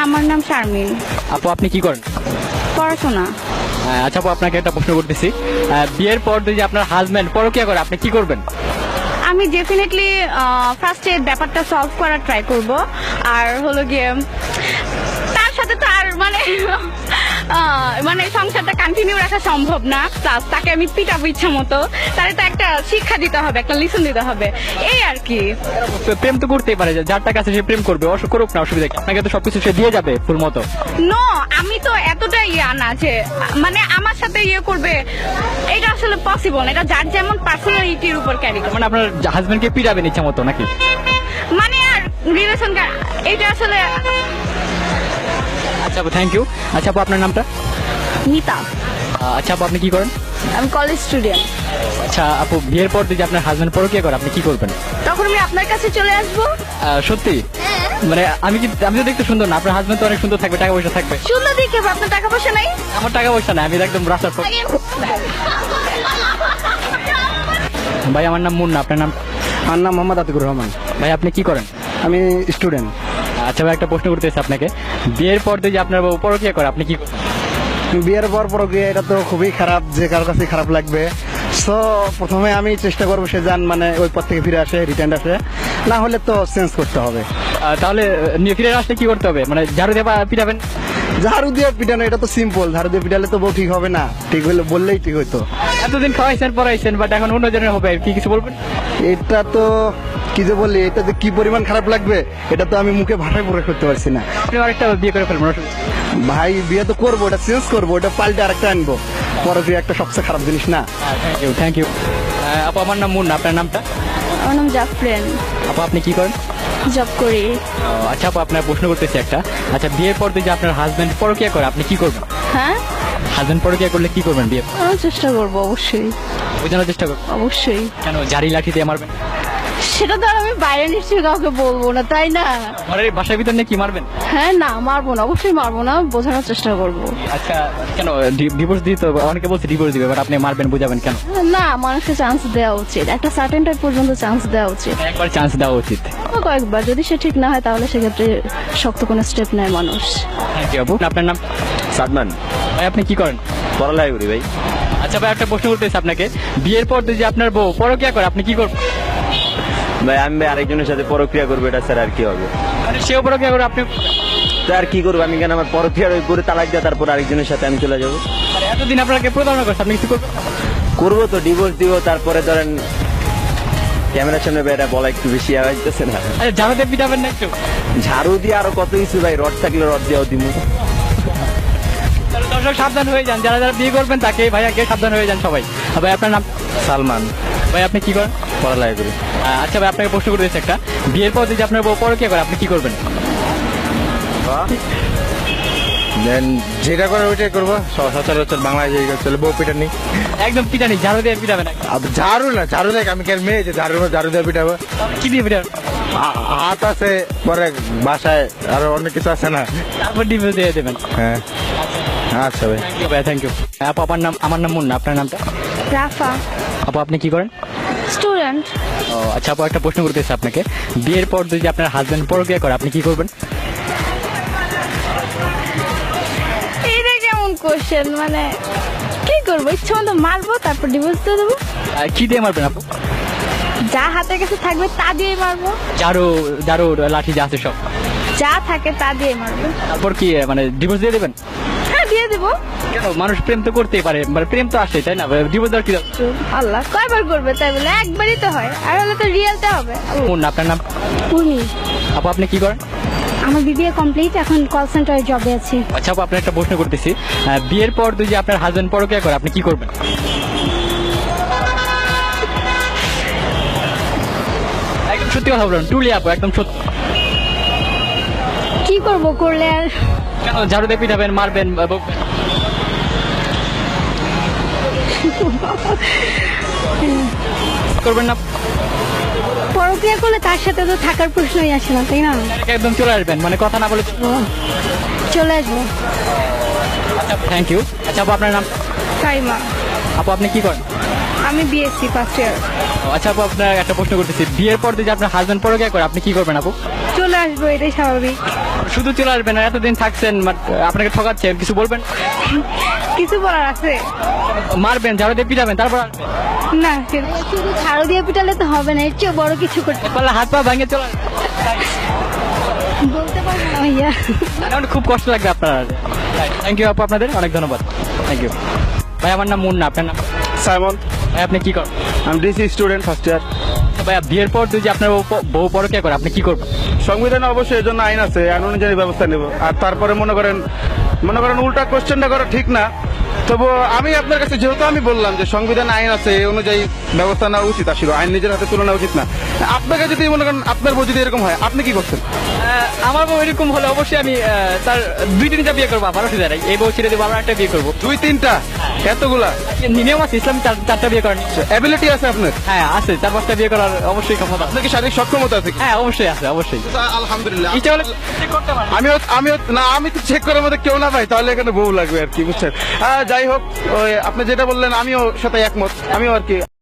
আমার নাম শারমিন। আপু আপনি কি করেন? পড়াশোনা। আচ্ছা আপু আপনাকে একটা প্রশ্ন করতেছি, বিয়ের পর যদি আপনার হাজবেন্ড পরকীয়া করে আপনি কি করবেন? আমি ডেফিনেটলি ফার্স্টে ব্যাপারটা সলভ করার ট্রাই করব। আর হলো গিয়ে তার সাথে তো আর মানে সংসারটা কন্টিনিউ রাখা সম্ভব না। প্লাস তাকে আমি পিটাবো ইচ্ছা মতো, তারে তো একটা শিক্ষা দিতে হবে, একটা লিসন দিতে হবে, এই আর কি। প্রেম তো করতেই পারে, যার টাকা আছে সে প্রেম করবে, করুক না, অসুবিধা কি? আপনাকে তো সবকিছু সে দিয়ে যাবে ফুল মতো। নো, আমি তো এতটা না যে মানে আমার সাথে করবে, এটা আসলে পসিবল না। এটা যার যেমন পার্সোনালিটির উপর ক্যারি করে। মানে আপনার হাজবেন্ডকে পিটাবেন ইচ্ছা মতো নাকি? মানে আর রিলেশন এটা আসলে। আচ্ছা আপু থ্যাংক ইউ। আচ্ছা আপু আপনার নামটা? মিতা। আচ্ছা আপু আপনি কি করেন? আমি কলেজ স্টুডেন্ট। আচ্ছা আপু বিয়ের পর যদি আপনার হাজবেন্ড পরকীয়া করে আপনি কি করবেন? তখন আমি আপনার কাছে চলে আসবো। সত্যি? মানে আমি তো দেখতে সুন্দর না, আপনার হাজবেন্ড তো অনেক সুন্দর থাকবে, টাকা পয়সা থাকবে। সুন্দর দেখে আপনার টাকা পয়সা নাই? আমার টাকা পয়সা নাই, আমি একদম রাস্তার ভাই আমার নাম মুন্না, আপনার নাম? আমার নাম মোহাম্মদ আতিকুর রহমান। ভাই আপনি কি করেন? আমি স্টুডেন্ট। আচ্ছা ভাই একটা প্রশ্ন করতেছি আপনাকে, বিয়ের পর যদি আপনার বউ পরকীয়া করে আপনি কি করবেন? বিয়ের পর পরকীয়া এটা তো খুবই খারাপ, যে কারোর কাছে খারাপ লাগবে। সো প্রথমে আমি চেষ্টা করবো সে যান মানে ওই পর থেকে ফিরে আসে, রিটার্ন আসে, না হলে তো চেঞ্জ করতে হবে। তাহলে নিয়ে ফিরে আসলে কি করতে হবে? মানে ঝাড়ু দিয়ে পিটাবেন? ঝাড়ু দিয়ে পিটানো এটা তো সিম্পল, ঝাড়ু দিয়ে পিটালে তো বউ ঠিক হবে না, ঠিক হলে বললেই ঠিক হইতো। এতদিন খাওয়াইছেন পড়াইছেন, বাট এখন অন্য জনের হবে, কি কিছু বলবেন? এটা তো কি যে বলি, এটা যে কি পরিমাণ খারাপ লাগবে এটা তো আমি মুখে ভাষায় প্রকাশ করতে পারছি না। আপনি আরেকটা বিয়ে করে ফেলবেন? ভাই বিয়ে তো করবো, ওটা চেঞ্জ করবো, ওটা পাল্টে আরেকটা আনবো। পরকীয়া একটা সবচেয়ে খারাপ জিনিস না। Thank you. আপু আমার নাম মুন্না, আপনার নামটা? আমার নাম জাফরিন। আপু আপনি কি করেন? জব করি। আচ্ছা আপু আপনার প্রশ্ন করতেছি একটা, আচ্ছা বিয়ের পর যদি আপনার হাজবেন্ড পরকীয়া করে আপনি কি করবেন? হ্যাঁ, হাজবেন্ড পরকীয়া করলে কি করবেন? বিয়ে চেষ্টা করবো অবশ্যই। বোঝানোর চেষ্টা করবেন? অবশ্যই। কেন ঝাড়ি লাঠি দিয়ে মারবেন? সেটা তো আর আমি বাইরে নিশ্চয়ই কাউকে বলবো না, তাই না? ঘরের বাসার ভিতর নিয়ে কি মারবেন? হ্যাঁ, না মারবো না, অবশ্যই মারবো না, বোঝানোর চেষ্টা করবো। আচ্ছা কেন ডিভোর্স দিতে হবে? অনেকে বলছে ডিভোর্স দিবে, বাট আপনি মারবেন, বুঝাবেন কেন? না, মানুষকে চান্স দেওয়া উচিত, একটা সার্টেন টাইম পর্যন্ত চান্স দেওয়া উচিত। একবার চান্স দেওয়া উচিত। কয়েকবার, যদি সে ঠিক না হয় তাহলে সেক্ষেত্রে শক্ত কোনো স্টেপ নেয় মানুষ। থ্যাংক ইউ আপু। আপনার নাম? সাদমান। ভাই আপনি কি করেন? পড়ালেখা করি ভাই। আচ্ছা ভাই একটা প্রশ্ন করতেছি আপনাকে, বিয়ের পর যদি আপনার বউ পরকীয়া করে আপনি কি করবেন? ভাই আমি ভাই আরেকজনের সাথে পরক্রিয়া করবো, এটা স্যার আর কি হবে? মানে সেও পরকীয়া করে আপনি? তো আর কি করবো আমি, কেন আমার পরক্রিয়া করে তালাক দিয়ে তারপর আরেকজনের সাথে আমি চলে যাবো? মানে এতদিন আপনাকে প্রতারণা করছে, আপনি কিছু করবেন? করবো তো, ডিভোর্স দিব, তারপরে ধরেন ক্যামেরার সামনে এটা বলা একটু বেশি আওয়াজতেছে না? আচ্ছা ঝাড়ু দিয়ে পিটাবেন না একটু? ঝাড়ু দিয়ে আরো কত কিছু ভাই, রড থাকলে রড দিয়েও দিব। তাহলে দর্শক সাবধান হয়ে যান, যারা যারা বিয়ে করবেন তাকে ভাইয়াকে সাবধান হয়ে যান সবাই। ভাই আপনার নাম? সালমান। ভাই আপনি কি করেন? পড়ালেখা করি। আচ্ছা ভাই আপনাকে প্রশ্ন করতেছি একটা, বিয়ের পর যদি আপনার বউ পরকীয়া করে আপনি কি করবেন? যেটা করে ওইটাই করবো, সচরাচর বাংলায় যে চলে, বউ পিটানি। একদম পিটানি, ঝাড়ু দিয়ে পিটাবেন? ঝাড়ু না, ঝাড়ু দেখ আমি কেন মেয়ে যে ঝাড়ু দিয়ে পিটাবো? কি দিয়ে পিটাবেন? হাত আছে, পরে বাসায় আরো অনেক কিছু আছে না। তারপর ডিভোর্স দিয়ে দেবেন? হ্যাঁ আচ্ছা ভাই। থ্যাংক ইউ ভাই, থ্যাংক ইউ। আপু আমার নাম মুন্না, আপনার নামটা? রাফা। আপু আপনি কি করেন? স্টুডেন্ট। আচ্ছা আপু একটা প্রশ্ন করতেছি আপনাকে, বিয়ের পর যদি আপনার হাজবেন্ড পরকীয়া করে আপনি কি করবেন? এটা কেমন কোশ্চেন, মানে কি করবো, ইচ্ছা মতো মারবো, তারপর ডিভোর্স দিয়ে দেবো। কি দিয়ে মারবেন আপু? যা হাতের কাছে থাকবে তা দিয়ে মারবো। ঝাড়ু লাঠি যা আছে সব? যা থাকে তা দিয়ে মারবো। তারপর কি মানে ডিভোর্স দিয়ে দেবেন? হ্যাঁ, দিয়ে দেবো। কেন, মানুষ প্রেম তো করতেই পারে, মানে প্রেম তো আসে, তাই না? ডিভোর্স দেওয়ার কি? আল্লাহ কয়বার করবে, তাই বলে একবারই তো হয়, আর হলে তো রিয়েলটা হবে। মুন্না আপনার নাম? উনি। আপু আপনি কি করেন? আমার বিবিএ কমপ্লিট, এখন কল সেন্টারে জবে আছি। আচ্ছা আপু আপনার একটা প্রশ্ন করতেছি, বিয়ের পর যদি আপনার হাজবেন্ড পরকীয়া করে আপনি কি করবেন? একদম সত্যি কথা বলুন, টুলি আপু একদম সত্যি। কি করব করলে আর? কেন ঝাড়ু দিয়ে পিটাবেন, মারবেন, বকবেন? করবেন না? পরক্রিয়া করলে তার সাথে তো থাকার প্রশ্নই আসে না, তাই না? একদম চলে আসবেন, মানে কথা না বলে চলে আসবো। আচ্ছা থ্যাংক ইউ। আচ্ছা আপু আপনার নাম? সাইমা। আপু আপনি কি করেন? আমি বিএসসি ফার্স্ট ইয়ার। আচ্ছা আপু, আপনার একটা প্রশ্ন করতেছি, বিয়ের পর যদি আপনার হাজবেন্ড পরকীয়া করে আপনি কি করবেন আপু? চলে আসবো, এটাই স্বাভাবিক। শুধু চলে আসবেন, আর এতদিন থাকছেন, আপনাকে ঠকাচ্ছে, কিছু বলবেন? কিছু বলার আছে? মারবেন, ঝাড়ু দিয়ে পিটাবেন, তারপর আসবেন? না, শুধু ঝাড়ু দিয়ে পিটালে তো হবে না, এর চেয়ে বড় কিছু করতে পারলে হাত পা ভাঙে চলে আসবেন। বলতে পারবো না ভাইয়া। এখন খুব কষ্ট লাগবে আপনার। থ্যাংক ইউ আপু, আপনাদের অনেক ধন্যবাদ। থ্যাংক ইউ ভাই। আমার নাম মুন্না, আপনার নাম? সাইমন। ভাই আপনি কি করেন? আমি ডিসি স্টুডেন্ট ফার্স্ট ইয়ার। ভাইয়া বিয়ের পর যদি আপনার বউ পরকীয়া করে আপনি কি করবেন? সংবিধানে অবশ্যই এর জন্য আইন আছে, আইন অনুযায়ী ব্যবস্থা নেব। আর তারপরে মনে করেন উল্টা কোশ্চেনটা করা ঠিক না, তবু আমি আপনার কাছে যেহেতু আমি বললাম যে সংবিধানে আইন আছে, এই অনুযায়ী ব্যবস্থা নেওয়া উচিত আসলে, আইন নিজের হাতে তুলে নেওয়া উচিত না। আপনাকে যদি মনে করেন আপনার বউ যদি এরকম হয়, আপনি কি করছেন? আমার বউ এরকম হলে অবশ্যই আমি তার 2-3টা বিয়ে করবো, আবার অসুবিধা নাই। এই বউ ছেড়ে দেবো, আবার একটা বিয়ে করবো। 2-3টা? এতগুলা নিয়ম আছে, ইসলাম 4টা বিয়ে করেন। অ্যাবিলিটি আছে আপনার? হ্যাঁ আছে, 4-5টা বিয়ে করার অবশ্যই ক্ষমতা আছে। আপনার কি শারীরিক সক্ষমতা আছে? হ্যাঁ অবশ্যই আছে, অবশ্যই। আলহামদুলিল্লাহ। ইচ্ছা হলে check করতে পারেন। আমি তো চেক করার মধ্যে কেউ না ভাই, তাহলে এখানে বউ লাগবে আর কি, বুঝছেন? যাই হোক, ওই আপনি যেটা বললেন আমিও সাথে একমত, আমিও আর কি